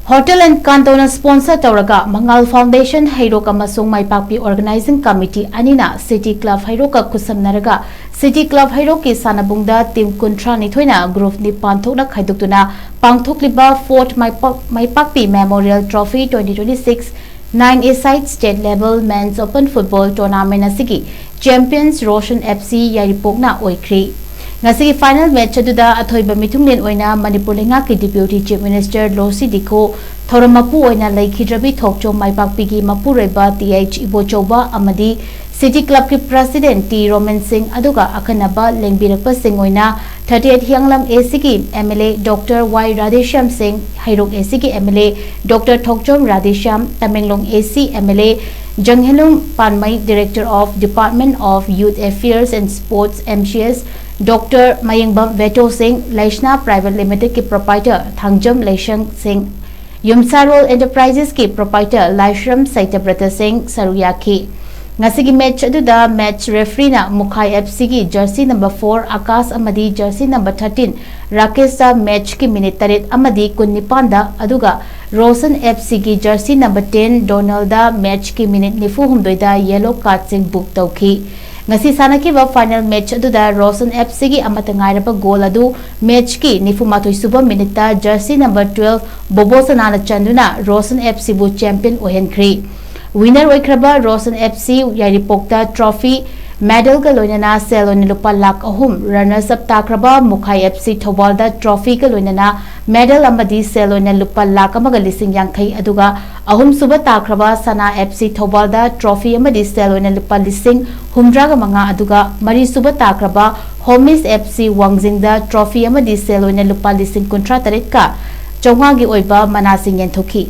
Hotel Encanto na sponsor Touraga Mangal Foundation Heirok Amasung Maipakpi Organizing Committee anina City Club Heirok kusamnaraga City Club Heirok ki sanabungda team kuntra nithoina group ni panthokna khaidoktuna pangthokliba 4th Maipakpi Memorial Trophy 2026 9A-side state level men's open football tournament asigi champions Roshan FC yaripokna oikri ngasi final match aduda athoiba mithunglen oina manipur lenga ki deputy chief minister Losi Dikho thoramapu oina laikhidrabi thokcho Maipakpi gi mapureba TH Ibochoba amadi City Club ki president T Roman Singh aduga akhanaba lengbirakpa sing oina 38 Hianglam AC ki MLA Dr Y Radhesham Singh Heirok AC ki MLA Dr Thokchom Radhesham Tamenglong AC MLA Janghelung Panmai Director of Department of Youth Affairs and Sports MCS Dr. Mayengbam Veto Singh, Laishna Private Limited की proprietor Thangjam Laishang Singh, Yumsarol Enterprises की proprietor Laishram Saitabrata Singh Saruyaki. Ngasigi match aduda match referee na Mukhai FC की jersey number 4 Akas amadi jersey number 13 Rakesh da match की minute 3 amadi kunnipan da aduga Roshan FC की jersey number 10 Donald da match की minute nifu humdoi da yellow card sing book tauki. ngasi sanaki ba final match aduda Roshan FC gi amatangairaba goal adu match ki nifumathoi suba minute ta jersey number 12 Bobosana na chanduna Roshan FC bu champion ohenkhri winner oikraba Roshan FC yaripokta trophy medal ka loinana selon lupa lakh ahum runners up takraba Mukhai FC Thobal da trophy ka loinana medal amadi selon lupa lakh amaga lising yankhai aduga ahum suba takraba Sana FC Thobal da trophy amadi selon lupa lising humdraga manga aduga mari suba takraba Homies FC Wangzing da trophy amadi selon lupa lising kontra tarit ka chongwa gi oiba manasing yenthoki